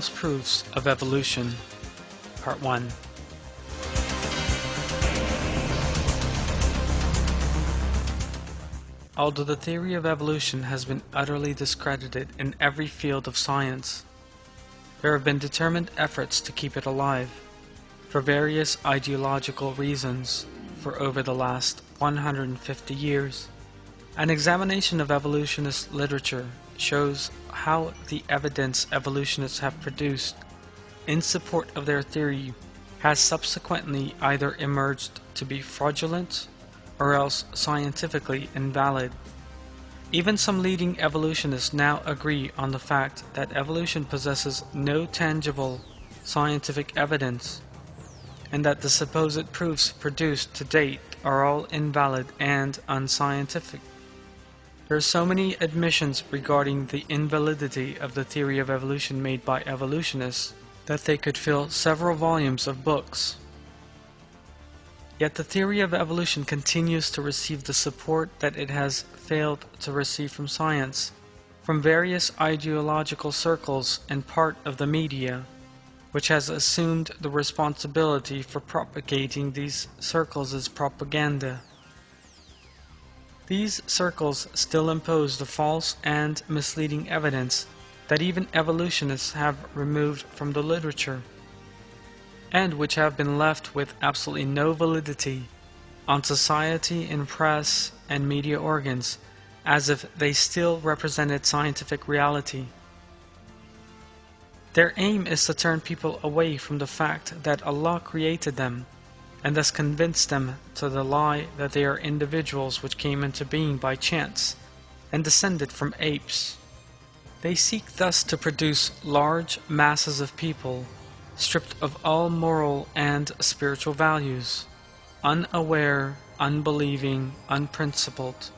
False Proofs of Evolution, Part 1. Although the theory of evolution has been utterly discredited in every field of science, there have been determined efforts to keep it alive, for various ideological reasons, for over the last 150 years. An examination of evolutionist literature shows how the evidence evolutionists have produced in support of their theory has subsequently either emerged to be fraudulent or else scientifically invalid. Even some leading evolutionists now agree on the fact that evolution possesses no tangible scientific evidence, and that the supposed proofs produced to date are all invalid and unscientific. There are so many admissions regarding the invalidity of the theory of evolution made by evolutionists that they could fill several volumes of books. Yet the theory of evolution continues to receive the support that it has failed to receive from science, from various ideological circles and part of the media, which has assumed the responsibility for propagating these circles as propaganda. These circles still impose the false and misleading evidence that even evolutionists have removed from the literature, and which have been left with absolutely no validity on society and press and media organs, as if they still represented scientific reality. Their aim is to turn people away from the fact that Allah created them, and thus convince them to the lie that they are individuals which came into being by chance and descended from apes. They seek thus to produce large masses of people stripped of all moral and spiritual values, unaware, unbelieving, unprincipled,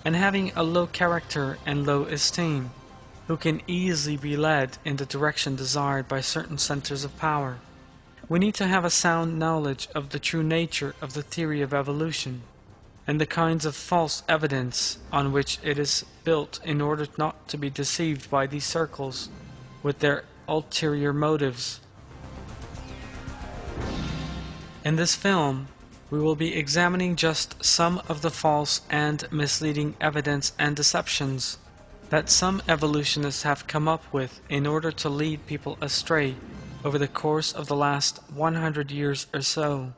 and having a low character and low esteem, who can easily be led in the direction desired by certain centers of power. We need to have a sound knowledge of the true nature of the theory of evolution, and the kinds of false evidence on which it is built in order not to be deceived by these circles with their ulterior motives. In this film, we will be examining just some of the false and misleading evidence and deceptions that some evolutionists have come up with in order to lead people astray over the course of the last 100 years or so.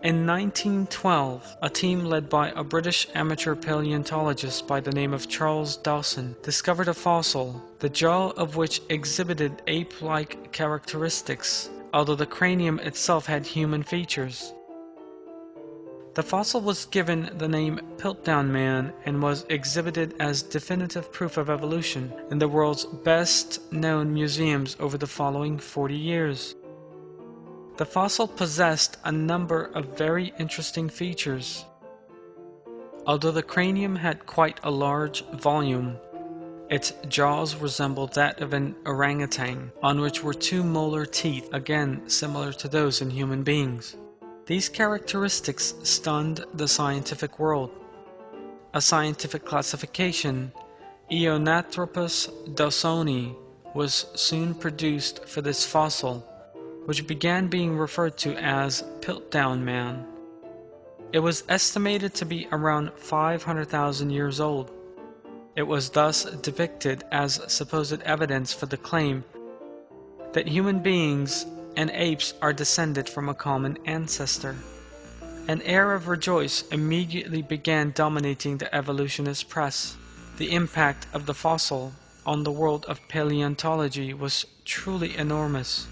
In 1912, a team led by a British amateur paleontologist by the name of Charles Dawson discovered a fossil, the jaw of which exhibited ape-like characteristics, although the cranium itself had human features. The fossil was given the name Piltdown Man and was exhibited as definitive proof of evolution in the world's best-known museums over the following 40 years. The fossil possessed a number of very interesting features. Although the cranium had quite a large volume, its jaws resembled that of an orangutan, on which were two molar teeth, again similar to those in human beings. These characteristics stunned the scientific world. A scientific classification, Eonanthropus dawsoni, was soon produced for this fossil, which began being referred to as Piltdown Man. It was estimated to be around 500,000 years old. It was thus depicted as supposed evidence for the claim that human beings and apes are descended from a common ancestor. An air of rejoice immediately began dominating the evolutionist press. The impact of the fossil on the world of paleontology was truly enormous.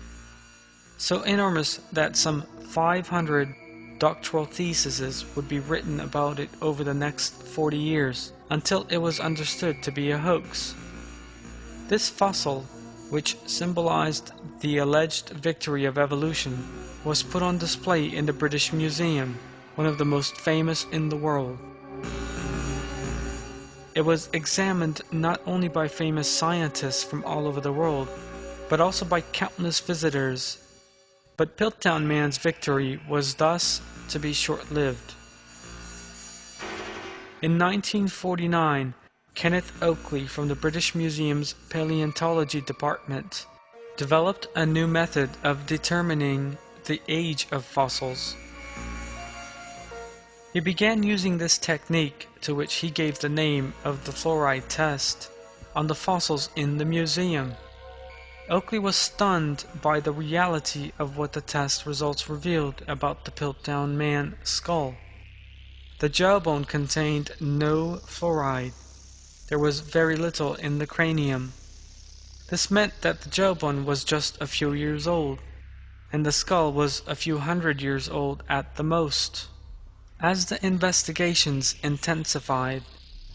So enormous that some 500 doctoral theses would be written about it over the next 40 years, until it was understood to be a hoax. This fossil, which symbolized the alleged victory of evolution, was put on display in the British Museum, one of the most famous in the world. It was examined not only by famous scientists from all over the world, but also by countless visitors. But Piltdown Man's victory was thus to be short-lived. In 1949, Kenneth Oakley from the British Museum's Paleontology Department developed a new method of determining the age of fossils. He began using this technique, to which he gave the name of the fluoride test, on the fossils in the museum. Oakley was stunned by the reality of what the test results revealed about the Piltdown Man skull. The jawbone contained no fluoride. There was very little in the cranium. This meant that the jawbone was just a few years old, and the skull was a few hundred years old at the most. As the investigations intensified,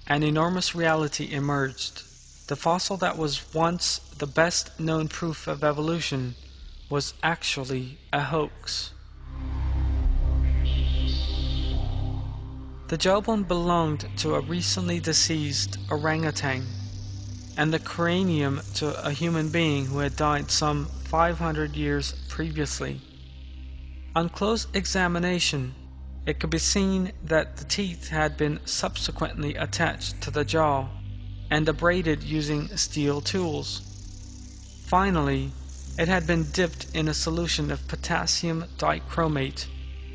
an enormous reality emerged. The fossil that was once the best known proof of evolution was actually a hoax. The jawbone belonged to a recently deceased orangutan, and the cranium to a human being who had died some 500 years previously. On close examination, it could be seen that the teeth had been subsequently attached to the jaw and abraded using steel tools. Finally, it had been dipped in a solution of potassium dichromate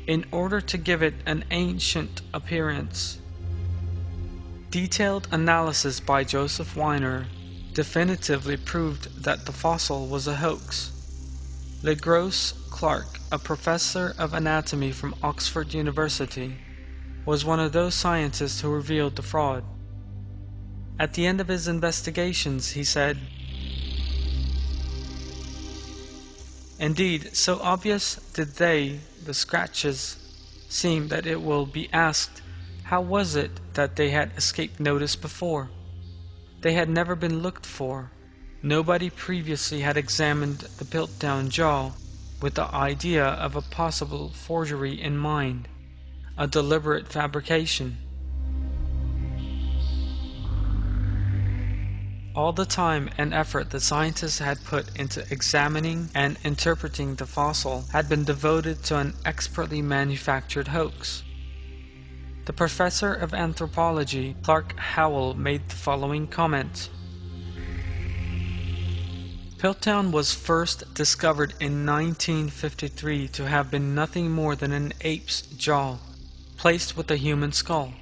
in order to give it an ancient appearance. Detailed analysis by Joseph Weiner definitively proved that the fossil was a hoax. LeGros Clark, a professor of anatomy from Oxford University, was one of those scientists who revealed the fraud. At the end of his investigations, he said, "Indeed, so obvious did the scratches, seem that it will be asked, how was it that they had escaped notice before? They had never been looked for. Nobody previously had examined the Piltdown jaw with the idea of a possible forgery in mind, a deliberate fabrication. All the time and effort the scientists had put into examining and interpreting the fossil had been devoted to an expertly manufactured hoax." The professor of anthropology, Clark Howell, made the following comment. Piltdown was first discovered in 1953 to have been nothing more than an ape's jaw, placed with a human skull.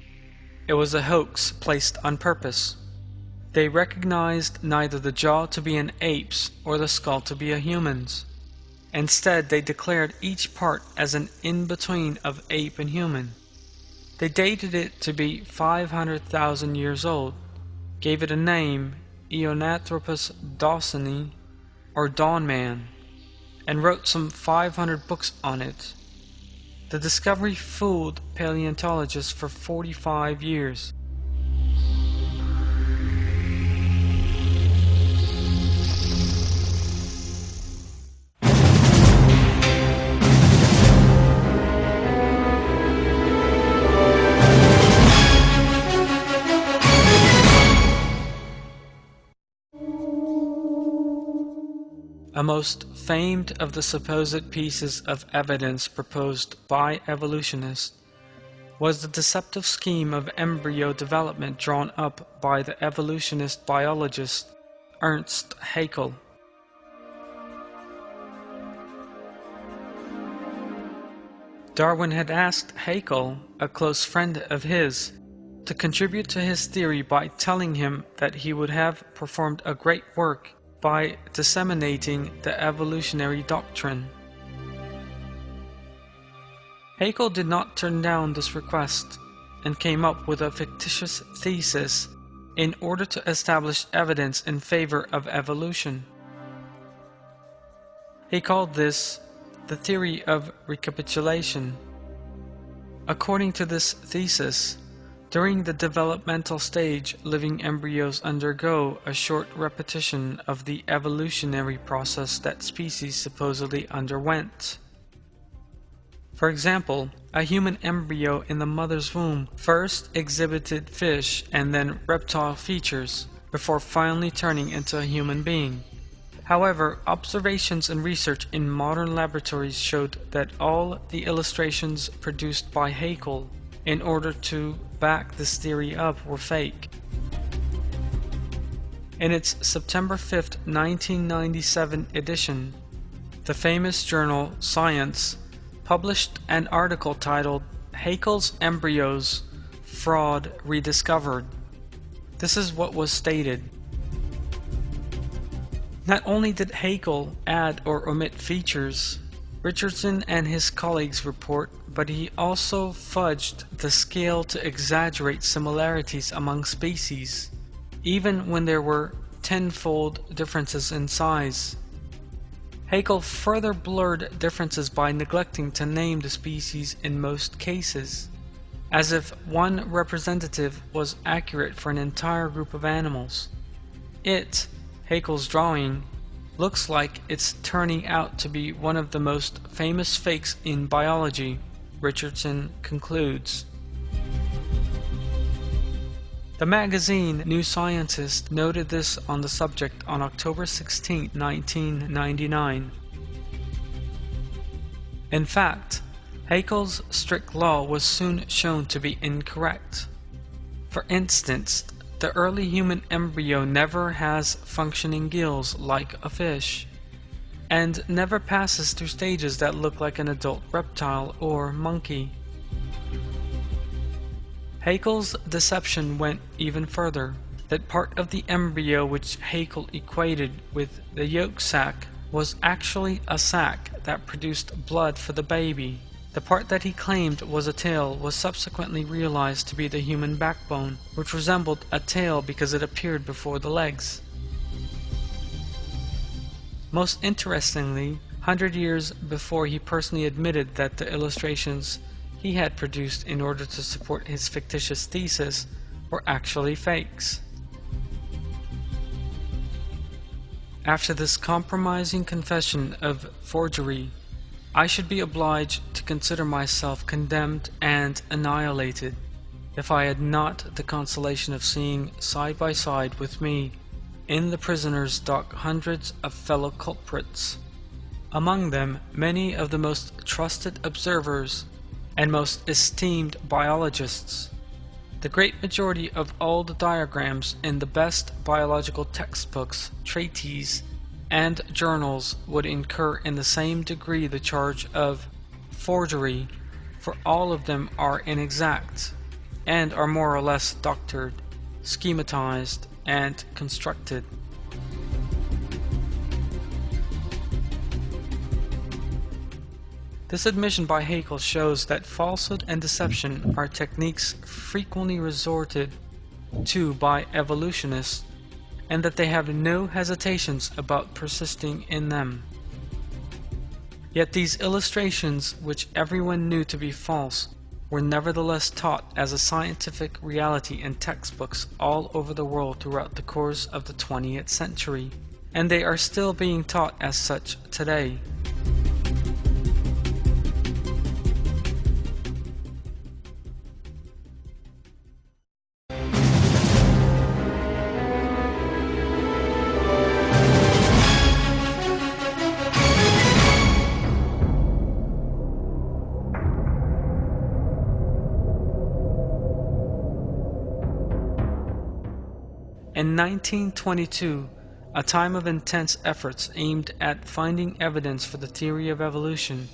It was a hoax placed on purpose. They recognized neither the jaw to be an ape's or the skull to be a human's. Instead, they declared each part as an in-between of ape and human. They dated it to be 500,000 years old, gave it a name, Eonanthropus dawsoni, or Dawn Man, and wrote some 500 books on it. The discovery fooled paleontologists for 45 years. A most famed of the supposed pieces of evidence proposed by evolutionists was the deceptive scheme of embryo development drawn up by the evolutionist biologist Ernst Haeckel. Darwin had asked Haeckel, a close friend of his, to contribute to his theory by telling him that he would have performed a great work by disseminating the evolutionary doctrine. Haeckel did not turn down this request and came up with a fictitious thesis in order to establish evidence in favor of evolution. He called this the theory of recapitulation. According to this thesis, during the developmental stage, living embryos undergo a short repetition of the evolutionary process that species supposedly underwent. For example, a human embryo in the mother's womb first exhibited fish and then reptile features, before finally turning into a human being. However, observations and research in modern laboratories showed that all the illustrations produced by Haeckel in order to back this theory up were fake. In its September 5, 1997 edition, the famous journal Science published an article titled "Haeckel's Embryos: Fraud Rediscovered." This is what was stated. Not only did Haeckel add or omit features, Richardson and his colleagues report, but he also fudged the scale to exaggerate similarities among species, even when there were tenfold differences in size. Haeckel further blurred differences by neglecting to name the species in most cases, as if one representative was accurate for an entire group of animals. Haeckel's drawing, looks like it's turning out to be one of the most famous fakes in biology, Richardson concludes. The magazine New Scientist noted this on the subject on October 16, 1999. In fact, Haeckel's strict law was soon shown to be incorrect. For instance, the early human embryo never has functioning gills like a fish, and never passes through stages that look like an adult reptile or monkey. Haeckel's deception went even further, that part of the embryo which Haeckel equated with the yolk sac was actually a sac that produced blood for the baby. The part that he claimed was a tail was subsequently realized to be the human backbone, which resembled a tail because it appeared before the legs. Most interestingly, 100 years before he personally admitted that the illustrations he had produced in order to support his fictitious thesis were actually fakes. After this compromising confession of forgery, I should be obliged to consider myself condemned and annihilated if I had not the consolation of seeing side by side with me in the prisoner's dock hundreds of fellow culprits, among them many of the most trusted observers and most esteemed biologists. The great majority of all the diagrams in the best biological textbooks, treatises, and journals would incur in the same degree the charge of forgery, for all of them are inexact, and are more or less doctored, schematized, and constructed. This admission by Haeckel shows that falsehood and deception are techniques frequently resorted to by evolutionists, and that they have no hesitations about persisting in them. Yet these illustrations, which everyone knew to be false, were nevertheless taught as a scientific reality in textbooks all over the world throughout the course of the 20th century, and they are still being taught as such today. In 1922, a time of intense efforts aimed at finding evidence for the theory of evolution,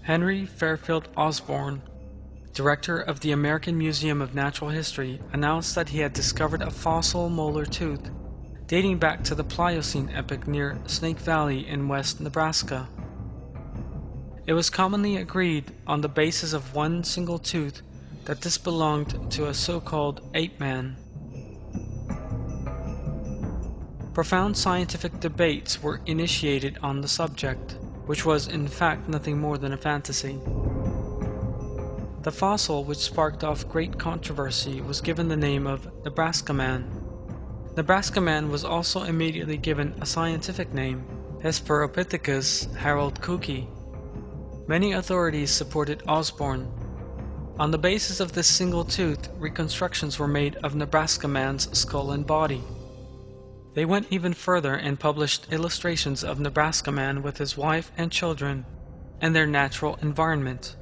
Henry Fairfield Osborn, director of the American Museum of Natural History, announced that he had discovered a fossil molar tooth dating back to the Pliocene epoch near Snake Valley in west Nebraska. It was commonly agreed on the basis of one single tooth that this belonged to a so-called ape man. Profound scientific debates were initiated on the subject, which was in fact nothing more than a fantasy. The fossil, which sparked off great controversy, was given the name of Nebraska Man. Nebraska Man was also immediately given a scientific name, Hesperopithecus haroldkooki. Many authorities supported Osborn. On the basis of this single tooth, reconstructions were made of Nebraska Man's skull and body. They went even further and published illustrations of Nebraska Man with his wife and children and their natural environment.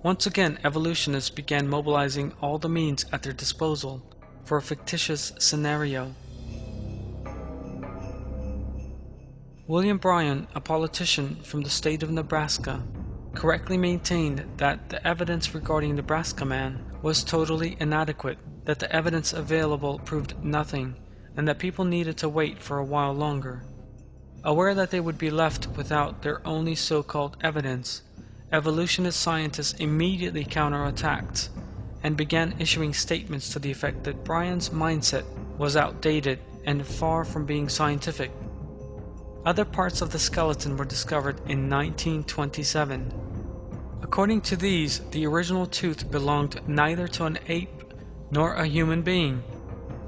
Once again, evolutionists began mobilizing all the means at their disposal for a fictitious scenario. William Bryan, a politician from the state of Nebraska, correctly maintained that the evidence regarding Nebraska Man was totally inadequate, that the evidence available proved nothing, and that people needed to wait for a while longer. Aware that they would be left without their only so-called evidence, evolutionist scientists immediately counterattacked and began issuing statements to the effect that Bryan's mindset was outdated and far from being scientific. Other parts of the skeleton were discovered in 1927. According to these, the original tooth belonged neither to an ape nor a human being.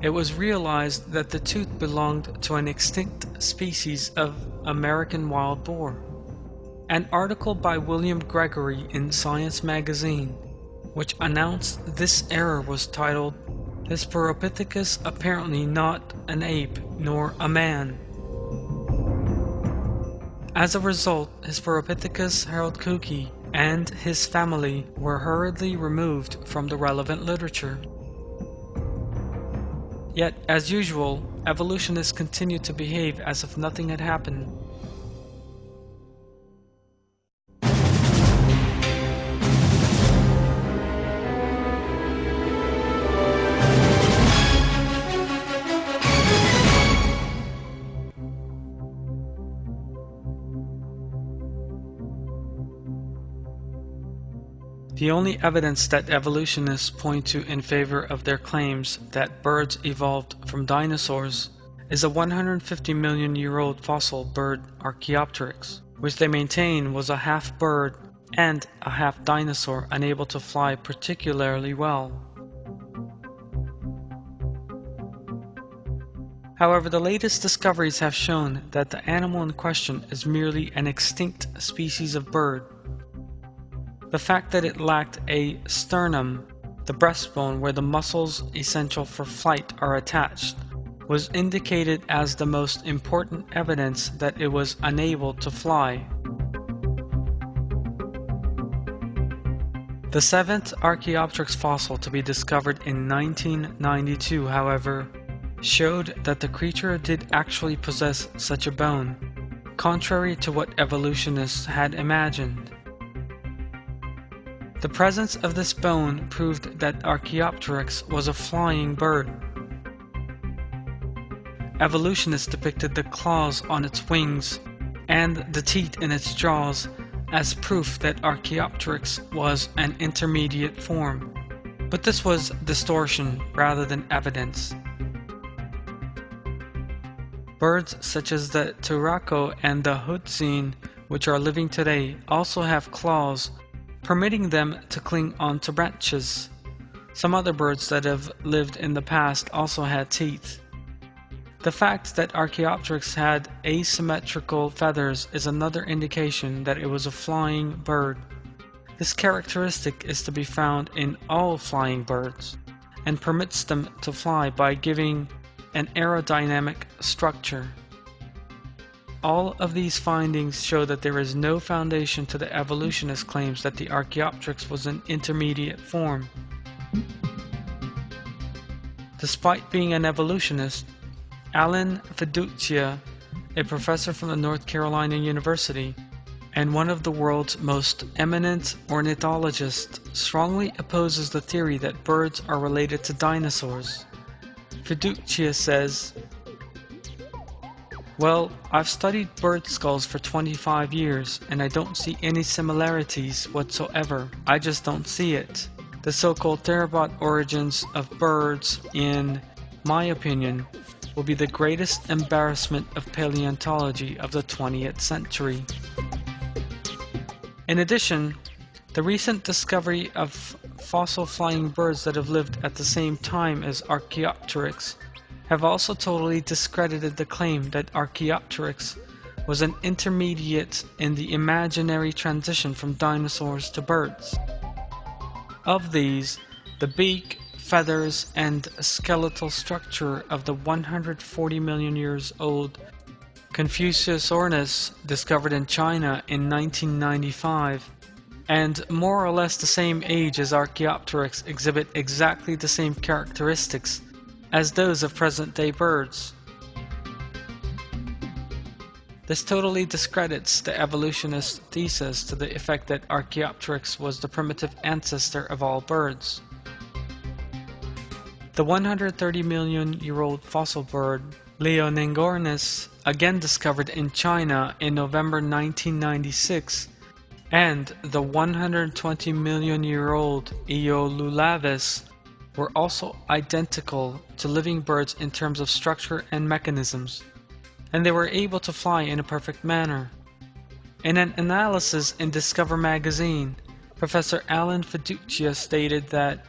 It was realized that the tooth belonged to an extinct species of American wild boar. An article by William Gregory in Science magazine, which announced this error, was titled, "Hesperopithecus apparently not an ape nor a man." As a result, Hesperopithecus haroldkooki and his family were hurriedly removed from the relevant literature. Yet, as usual, evolutionists continued to behave as if nothing had happened. The only evidence that evolutionists point to in favor of their claims that birds evolved from dinosaurs is a 150-million-year-old fossil bird Archaeopteryx, which they maintain was a half-bird and a half-dinosaur unable to fly particularly well. However, the latest discoveries have shown that the animal in question is merely an extinct species of bird. The fact that it lacked a sternum, the breastbone where the muscles essential for flight are attached, was indicated as the most important evidence that it was unable to fly. The seventh Archaeopteryx fossil to be discovered in 1992, however, showed that the creature did actually possess such a bone, contrary to what evolutionists had imagined. The presence of this bone proved that Archaeopteryx was a flying bird. Evolutionists depicted the claws on its wings and the teeth in its jaws as proof that Archaeopteryx was an intermediate form, but this was distortion rather than evidence. Birds such as the turaco and the hutzine, which are living today, also have claws, permitting them to cling onto branches. Some other birds that have lived in the past also had teeth. The fact that Archaeopteryx had asymmetrical feathers is another indication that it was a flying bird. This characteristic is to be found in all flying birds, and permits them to fly by giving an aerodynamic structure. All of these findings show that there is no foundation to the evolutionist claims that the Archaeopteryx was an intermediate form. Despite being an evolutionist, Alan Fiducia, a professor from the North Carolina University and one of the world's most eminent ornithologists, strongly opposes the theory that birds are related to dinosaurs. Fiducia says, "Well, I've studied bird skulls for 25 years and I don't see any similarities whatsoever. I just don't see it. The so-called theropod origins of birds, in my opinion, will be the greatest embarrassment of paleontology of the 20th century." In addition, the recent discovery of fossil flying birds that have lived at the same time as Archaeopteryx have also totally discredited the claim that Archaeopteryx was an intermediate in the imaginary transition from dinosaurs to birds. Of these, the beak, feathers, and skeletal structure of the 140 million years old Confuciusornis discovered in China in 1995, and more or less the same age as Archaeopteryx exhibit exactly the same characteristics as those of present-day birds. This totally discredits the evolutionist thesis to the effect that Archaeopteryx was the primitive ancestor of all birds. The 130 million year old fossil bird Leoningornis, again discovered in China in November 1996, and the 120 million year old Eolulavis were also identical to living birds in terms of structure and mechanisms, and they were able to fly in a perfect manner. In an analysis in Discover magazine, Professor Alan Fiducia stated that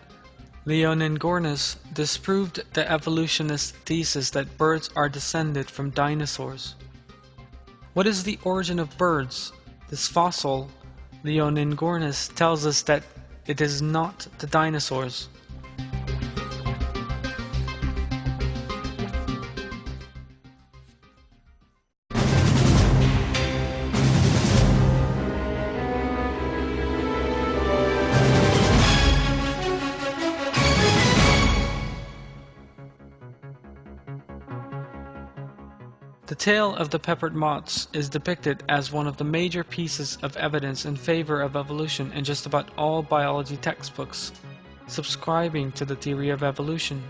Leoningornis disproved the evolutionist thesis that birds are descended from dinosaurs. What is the origin of birds? This fossil, Leoningornis, tells us that it is not the dinosaurs. The tale of the peppered moths is depicted as one of the major pieces of evidence in favor of evolution in just about all biology textbooks subscribing to the theory of evolution.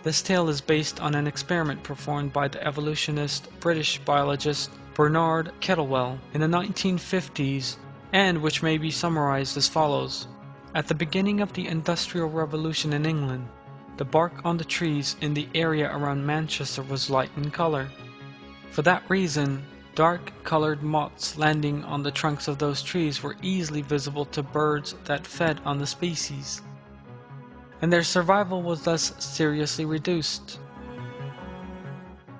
This tale is based on an experiment performed by the evolutionist British biologist Bernard Kettlewell in the 1950s, and which may be summarized as follows. At the beginning of the Industrial Revolution in England, the bark on the trees in the area around Manchester was light in color. For that reason, dark-colored moths landing on the trunks of those trees were easily visible to birds that fed on the species, and their survival was thus seriously reduced.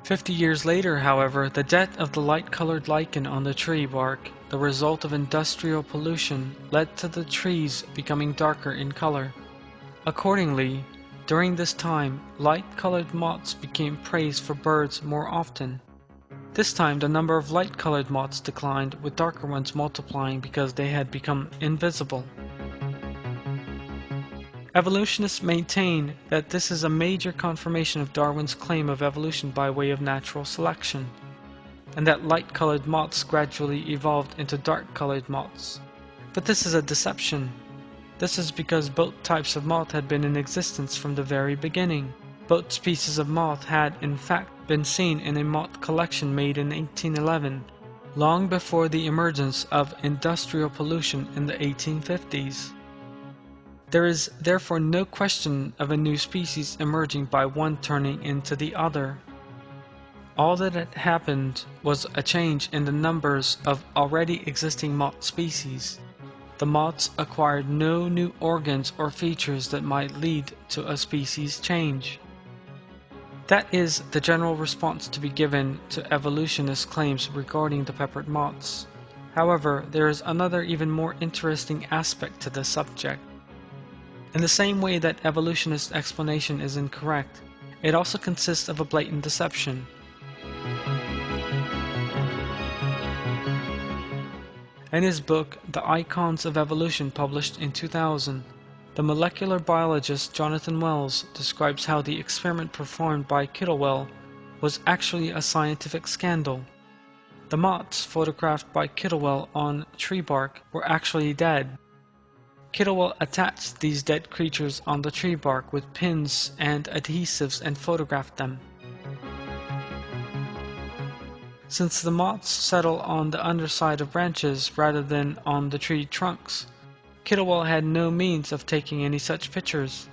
50 years later, however, the death of the light-colored lichen on the tree bark, the result of industrial pollution, led to the trees becoming darker in color. Accordingly, during this time, light-colored moths became prey for birds more often. This time the number of light-colored moths declined, with darker ones multiplying because they had become invisible. Evolutionists maintain that this is a major confirmation of Darwin's claim of evolution by way of natural selection, and that light-colored moths gradually evolved into dark-colored moths. But this is a deception. This is because both types of moth had been in existence from the very beginning. Both species of moth had, in fact, been seen in a moth collection made in 1811, long before the emergence of industrial pollution in the 1850s. There is therefore no question of a new species emerging by one turning into the other. All that had happened was a change in the numbers of already existing moth species. The moths acquired no new organs or features that might lead to a species change. That is the general response to be given to evolutionist claims regarding the peppered moths. However, there is another even more interesting aspect to the subject. In the same way that evolutionist explanation is incorrect, it also consists of a blatant deception. In his book, The Icons of Evolution, published in 2000, the molecular biologist Jonathan Wells describes how the experiment performed by Kettlewell was actually a scientific scandal. The moths photographed by Kettlewell on tree bark were actually dead. Kettlewell attached these dead creatures on the tree bark with pins and adhesives and photographed them. Since the moths settle on the underside of branches rather than on the tree trunks, Kettlewell had no means of taking any such pictures.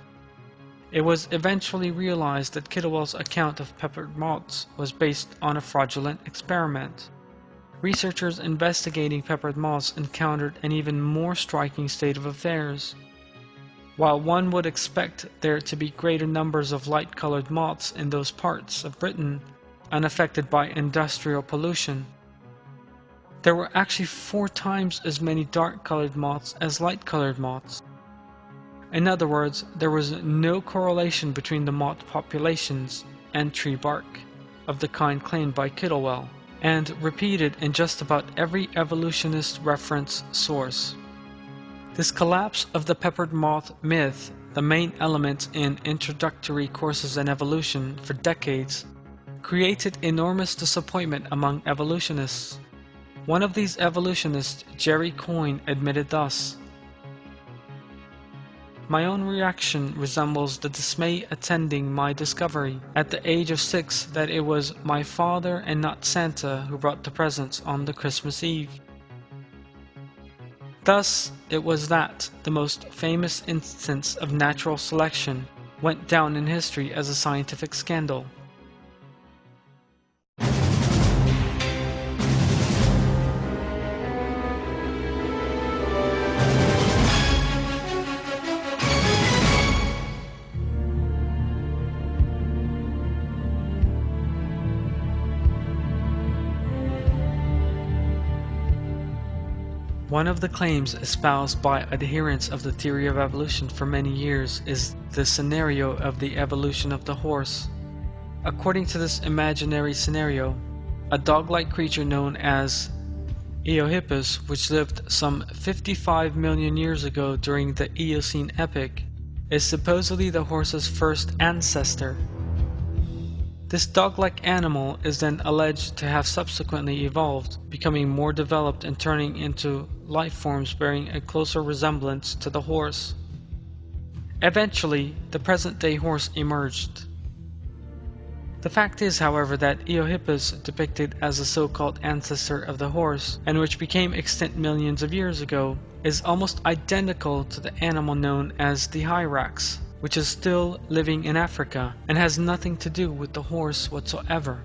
It was eventually realized that Kettlewell's account of peppered moths was based on a fraudulent experiment. Researchers investigating peppered moths encountered an even more striking state of affairs. While one would expect there to be greater numbers of light-colored moths in those parts of Britain unaffected by industrial pollution, there were actually 4 times as many dark-colored moths as light-colored moths. In other words, there was no correlation between the moth populations and tree bark, of the kind claimed by Kittlewell, and repeated in just about every evolutionist reference source. This collapse of the peppered moth myth, the main element in introductory courses in evolution for decades, created enormous disappointment among evolutionists. One of these evolutionists, Jerry Coyne, admitted thus, "My own reaction resembles the dismay attending my discovery at the age of 6 that it was my father and not Santa who brought the presents on the Christmas Eve." Thus, it was that the most famous instance of natural selection went down in history as a scientific scandal. One of the claims espoused by adherents of the theory of evolution for many years is the scenario of the evolution of the horse. According to this imaginary scenario, a dog-like creature known as Eohippus, which lived some 55 million years ago during the Eocene epoch, is supposedly the horse's first ancestor. This dog-like animal is then alleged to have subsequently evolved, becoming more developed and turning into life forms bearing a closer resemblance to the horse. Eventually, the present-day horse emerged. The fact is, however, that Eohippus, depicted as a so-called ancestor of the horse, and which became extinct millions of years ago, is almost identical to the animal known as the hyrax, which is still living in Africa and has nothing to do with the horse whatsoever.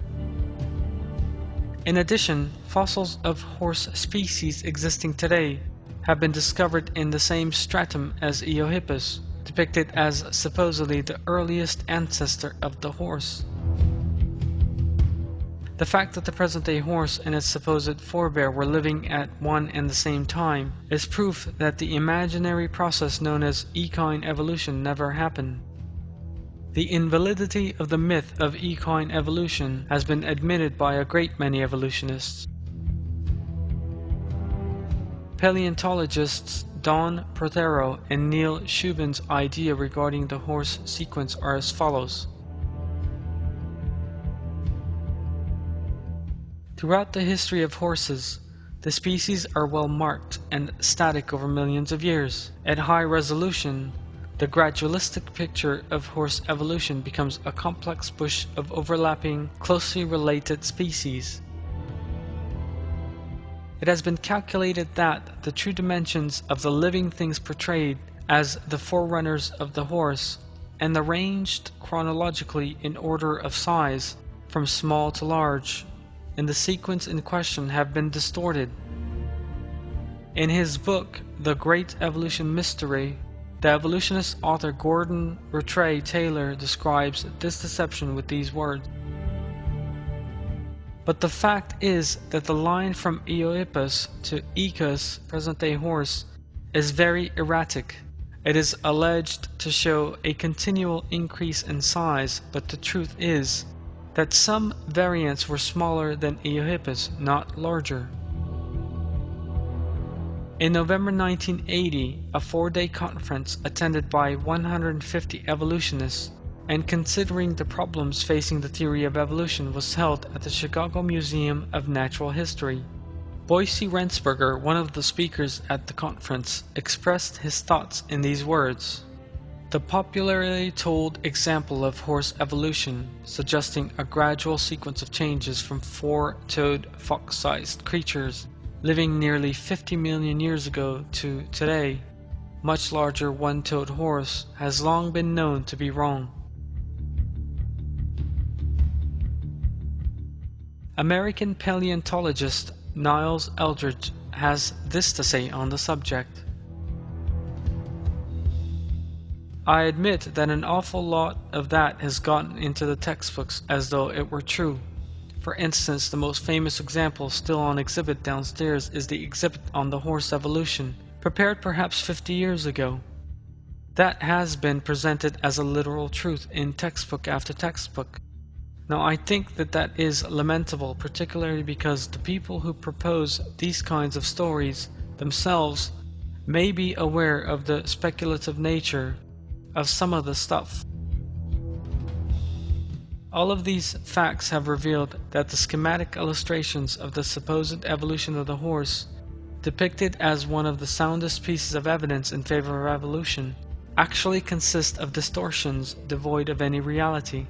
In addition, fossils of horse species existing today have been discovered in the same stratum as Eohippus, depicted as supposedly the earliest ancestor of the horse. The fact that the present-day horse and its supposed forebear were living at one and the same time is proof that the imaginary process known as equine evolution never happened. The invalidity of the myth of equine evolution has been admitted by a great many evolutionists. Paleontologists Don Prothero and Neil Shubin's idea regarding the horse sequence are as follows. Throughout the history of horses, the species are well marked and static over millions of years. At high resolution, the gradualistic picture of horse evolution becomes a complex bush of overlapping, closely related species. It has been calculated that the true dimensions of the living things portrayed as the forerunners of the horse, and arranged chronologically in order of size, from small to large, in the sequence in question have been distorted. In his book, The Great Evolution Mystery, the evolutionist author Gordon Rattray Taylor describes this deception with these words. But the fact is that the line from Eohippus to Equus, present-day horse, is very erratic. It is alleged to show a continual increase in size, but the truth is that some variants were smaller than Eohippus, not larger. In November 1980, a 4-day conference attended by 150 evolutionists and considering the problems facing the theory of evolution was held at the Chicago Museum of Natural History. Boyce Rensberger, one of the speakers at the conference, expressed his thoughts in these words. The popularly told example of horse evolution, suggesting a gradual sequence of changes from four-toed, fox-sized creatures living nearly 50 million years ago to today, much larger one-toed horse, has long been known to be wrong. American paleontologist Niles Eldredge has this to say on the subject. I admit that an awful lot of that has gotten into the textbooks as though it were true. For instance, the most famous example still on exhibit downstairs is the exhibit on the horse evolution, prepared perhaps 50 years ago. That has been presented as a literal truth in textbook after textbook. Now, I think that is lamentable, particularly because the people who propose these kinds of stories themselves may be aware of the speculative nature of some of the stuff. All of these facts have revealed that the schematic illustrations of the supposed evolution of the horse, depicted as one of the soundest pieces of evidence in favor of evolution, actually consist of distortions devoid of any reality.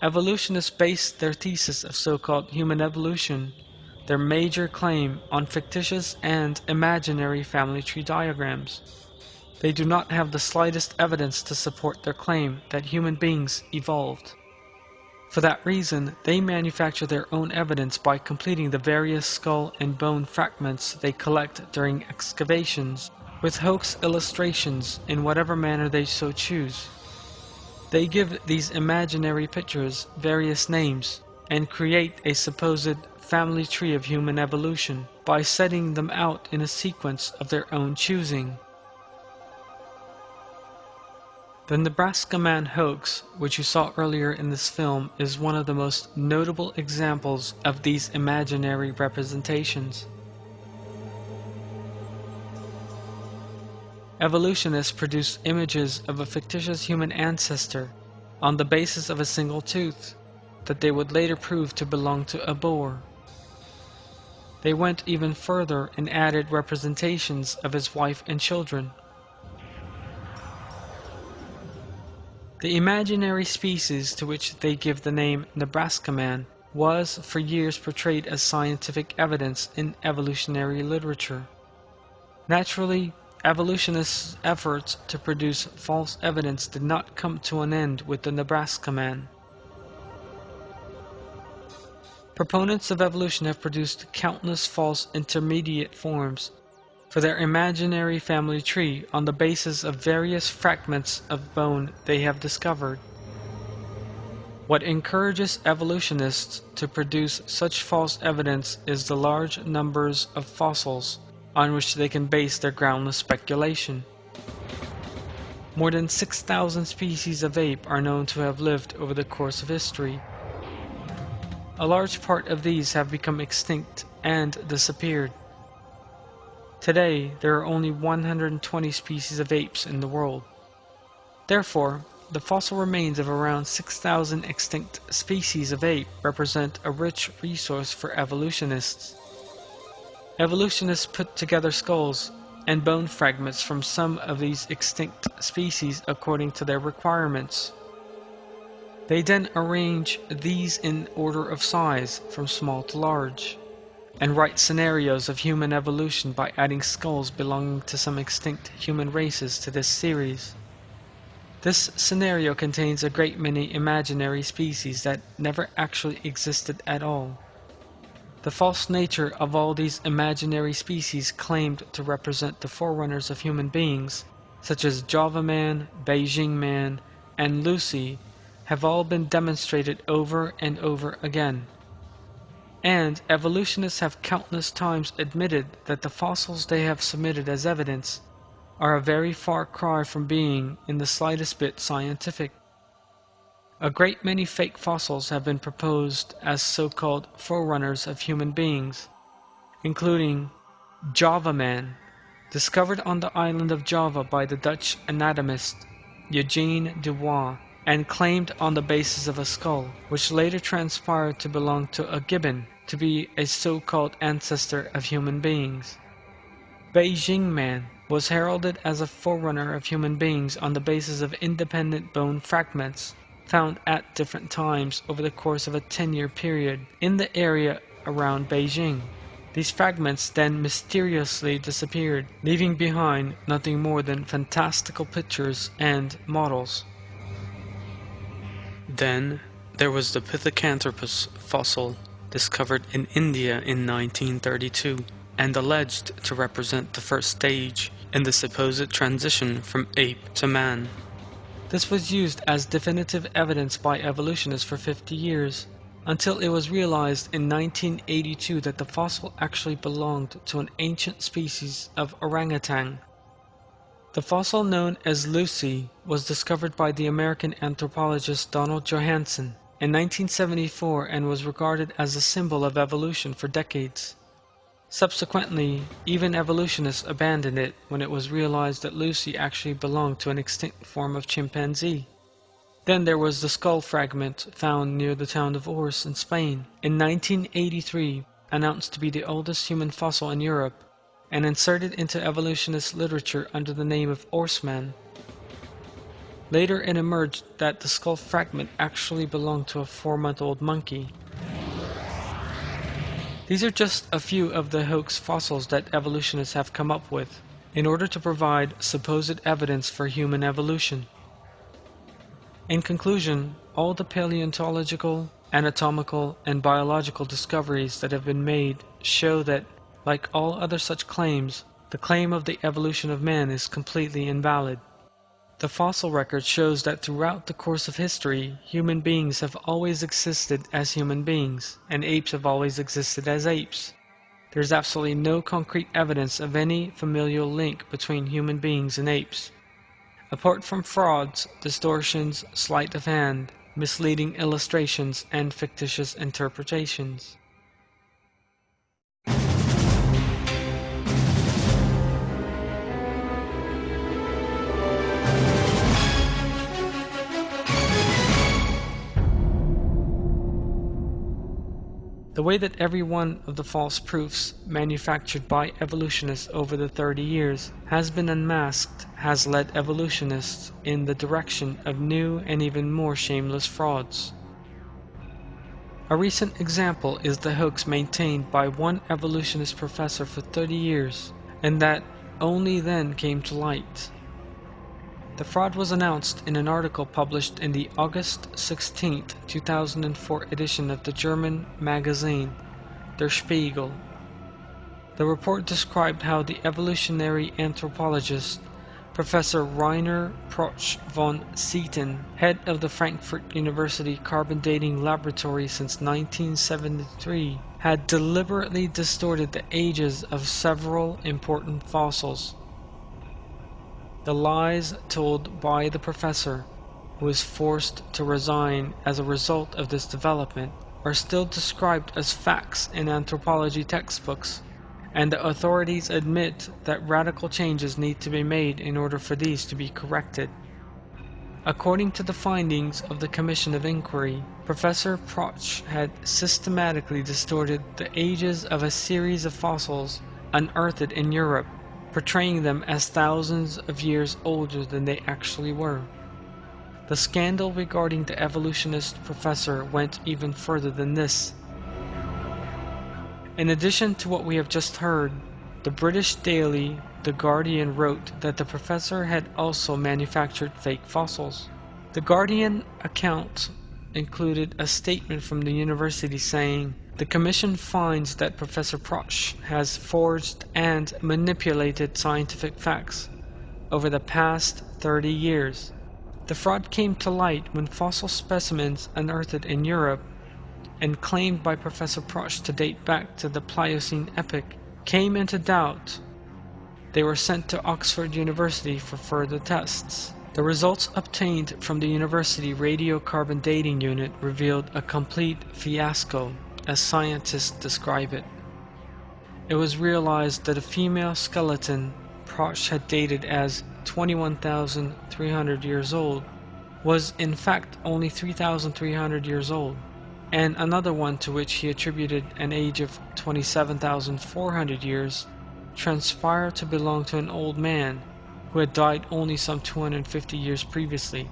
Evolutionists base their thesis of so-called human evolution, their major claim, on fictitious and imaginary family tree diagrams. They do not have the slightest evidence to support their claim that human beings evolved. For that reason, they manufacture their own evidence by completing the various skull and bone fragments they collect during excavations with hoax illustrations in whatever manner they so choose. They give these imaginary pictures various names and create a supposed family tree of human evolution by setting them out in a sequence of their own choosing. The Nebraska Man hoax, which you saw earlier in this film, is one of the most notable examples of these imaginary representations. Evolutionists produce images of a fictitious human ancestor on the basis of a single tooth that they would later prove to belong to a boar. They went even further and added representations of his wife and children. The imaginary species to which they give the name Nebraska Man was for years portrayed as scientific evidence in evolutionary literature. Naturally, evolutionists' efforts to produce false evidence did not come to an end with the Nebraska Man. Proponents of evolution have produced countless false intermediate forms for their imaginary family tree on the basis of various fragments of bone they have discovered. What encourages evolutionists to produce such false evidence is the large numbers of fossils on which they can base their groundless speculation. More than 6,000 species of ape are known to have lived over the course of history. A large part of these have become extinct and disappeared. Today, there are only 120 species of apes in the world. Therefore, the fossil remains of around 6,000 extinct species of ape represent a rich resource for evolutionists. Evolutionists put together skulls and bone fragments from some of these extinct species according to their requirements. They then arrange these in order of size, from small to large, and write scenarios of human evolution by adding skulls belonging to some extinct human races to this series. This scenario contains a great many imaginary species that never actually existed at all. The false nature of all these imaginary species claimed to represent the forerunners of human beings, such as Java Man, Beijing Man, and Lucy, have all been demonstrated over and over again. And evolutionists have countless times admitted that the fossils they have submitted as evidence are a very far cry from being in the slightest bit scientific. A great many fake fossils have been proposed as so-called forerunners of human beings, including Java Man, discovered on the island of Java by the Dutch anatomist Eugene Dubois, and claimed on the basis of a skull, which later transpired to belong to a gibbon, to be a so-called ancestor of human beings. Beijing Man was heralded as a forerunner of human beings on the basis of independent bone fragments found at different times over the course of a 10-year period in the area around Beijing. These fragments then mysteriously disappeared, leaving behind nothing more than fantastical pictures and models. Then there was the Pithecanthropus fossil discovered in India in 1932 and alleged to represent the first stage in the supposed transition from ape to man. This was used as definitive evidence by evolutionists for 50 years, until it was realized in 1982 that the fossil actually belonged to an ancient species of orangutan. The fossil, known as Lucy, was discovered by the American anthropologist Donald Johanson in 1974 and was regarded as a symbol of evolution for decades. Subsequently, even evolutionists abandoned it when it was realized that Lucy actually belonged to an extinct form of chimpanzee. Then there was the skull fragment found near the town of Ors in Spain in 1983, announced to be the oldest human fossil in Europe, and inserted into evolutionist literature under the name of Orsman. Later it emerged that the skull fragment actually belonged to a 4-month-old monkey. These are just a few of the hoax fossils that evolutionists have come up with in order to provide supposed evidence for human evolution. In conclusion, all the paleontological, anatomical, and biological discoveries that have been made show that, like all other such claims, the claim of the evolution of man is completely invalid. The fossil record shows that throughout the course of history, human beings have always existed as human beings, and apes have always existed as apes. There is absolutely no concrete evidence of any familial link between human beings and apes. Apart from frauds, distortions, sleight of hand, misleading illustrations, and fictitious interpretations. The way that every one of the false proofs manufactured by evolutionists over the 30 years has been unmasked has led evolutionists in the direction of new and even more shameless frauds. A recent example is the hoax maintained by one evolutionist professor for 30 years, and that only then came to light. The fraud was announced in an article published in the August 16, 2004 edition of the German magazine Der Spiegel. The report described how the evolutionary anthropologist Professor Rainer Proch von Sieten, head of the Frankfurt University Carbon Dating Laboratory since 1973, had deliberately distorted the ages of several important fossils. The lies told by the professor, who was forced to resign as a result of this development, are still described as facts in anthropology textbooks, and the authorities admit that radical changes need to be made in order for these to be corrected. According to the findings of the Commission of Inquiry, Professor Proch had systematically distorted the ages of a series of fossils unearthed in Europe, portraying them as thousands of years older than they actually were. The scandal regarding the evolutionist professor went even further than this. In addition to what we have just heard, the British daily The Guardian wrote that the professor had also manufactured fake fossils. The Guardian account included a statement from the university saying, "The Commission finds that Professor Proch has forged and manipulated scientific facts over the past 30 years. The fraud came to light when fossil specimens unearthed in Europe and claimed by Professor Proch to date back to the Pliocene epoch came into doubt. They were sent to Oxford University for further tests. The results obtained from the university radiocarbon dating unit revealed a complete fiasco, as scientists describe it. It was realized that a female skeleton Proch had dated as 21,300 years old was in fact only 3,300 years old, and another one to which he attributed an age of 27,400 years transpired to belong to an old man who had died only some 250 years previously.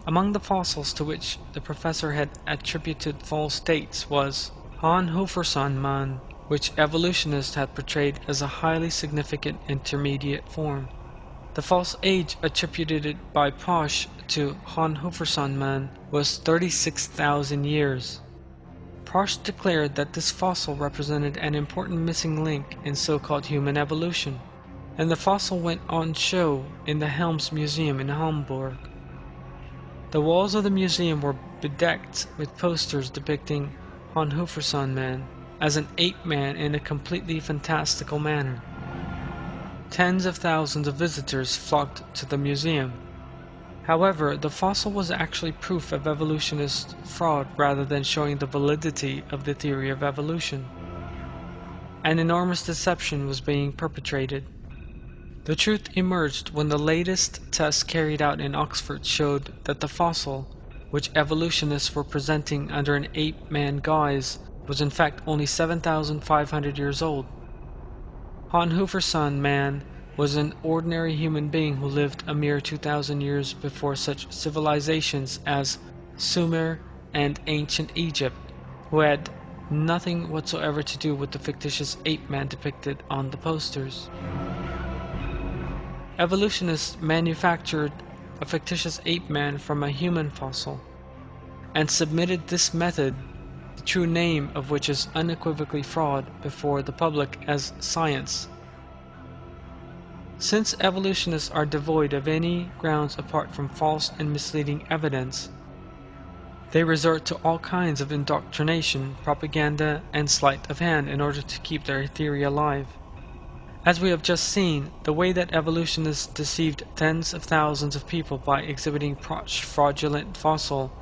Among the fossils to which the professor had attributed false dates was Fraunhofer's man, which evolutionists had portrayed as a highly significant intermediate form. The false age attributed by Proch to Hohenhofferson man was 36,000 years. Prost declared that this fossil represented an important missing link in so-called human evolution, and the fossil went on show in the Helms Museum in Hamburg. The walls of the museum were bedecked with posters depicting Hohenhofferson man as an ape man in a completely fantastical manner. Tens of thousands of visitors flocked to the museum. However, the fossil was actually proof of evolutionist fraud rather than showing the validity of the theory of evolution. An enormous deception was being perpetrated. The truth emerged when the latest tests carried out in Oxford showed that the fossil, which evolutionists were presenting under an ape-man guise, was in fact only 7,500 years old. Hohenhofferson man was an ordinary human being who lived a mere 2,000 years before such civilizations as Sumer and ancient Egypt, who had nothing whatsoever to do with the fictitious ape-man depicted on the posters. Evolutionists manufactured a fictitious ape-man from a human fossil, and submitted this method, the true name of which is unequivocally fraud, before the public as science. Since evolutionists are devoid of any grounds apart from false and misleading evidence, they resort to all kinds of indoctrination, propaganda, and sleight of hand in order to keep their theory alive. As we have just seen, the way that evolutionists deceived tens of thousands of people by exhibiting fraudulent fossil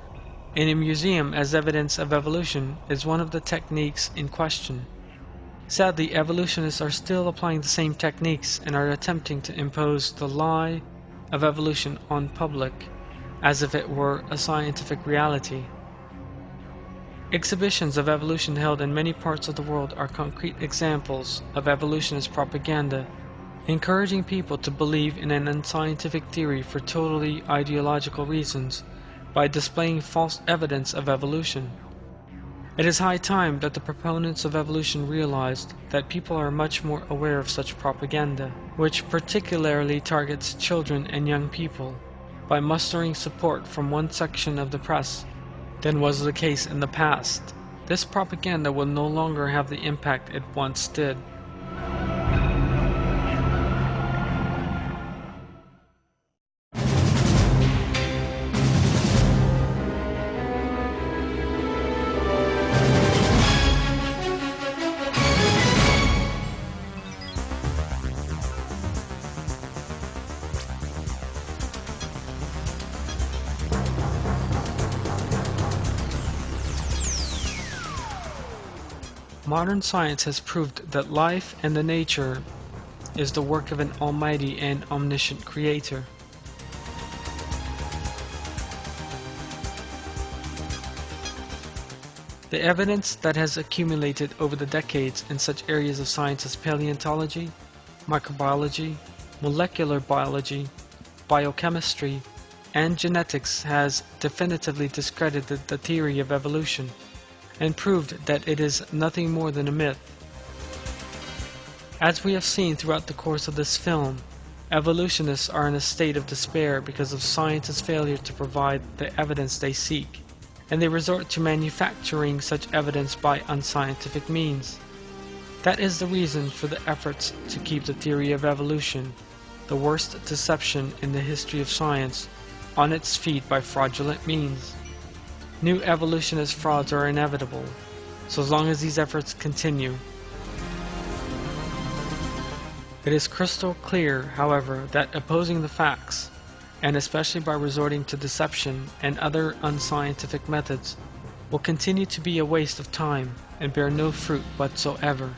in a museum as evidence of evolution is one of the techniques in question. Sadly, evolutionists are still applying the same techniques and are attempting to impose the lie of evolution on public as if it were a scientific reality. Exhibitions of evolution held in many parts of the world are concrete examples of evolutionist propaganda, encouraging people to believe in an unscientific theory for totally ideological reasons by displaying false evidence of evolution. It is high time that the proponents of evolution realized that people are much more aware of such propaganda, which particularly targets children and young people, by mustering support from one section of the press than was the case in the past. This propaganda will no longer have the impact it once did. Modern science has proved that life and the nature is the work of an almighty and omniscient creator. The evidence that has accumulated over the decades in such areas of science as paleontology, microbiology, molecular biology, biochemistry, and genetics has definitively discredited the theory of evolution and proved that it is nothing more than a myth. As we have seen throughout the course of this film, evolutionists are in a state of despair because of science's failure to provide the evidence they seek, and they resort to manufacturing such evidence by unscientific means. That is the reason for the efforts to keep the theory of evolution, the worst deception in the history of science, on its feet by fraudulent means. New evolutionist frauds are inevitable, so long as these efforts continue. It is crystal clear, however, that opposing the facts, and especially by resorting to deception and other unscientific methods, will continue to be a waste of time and bear no fruit whatsoever.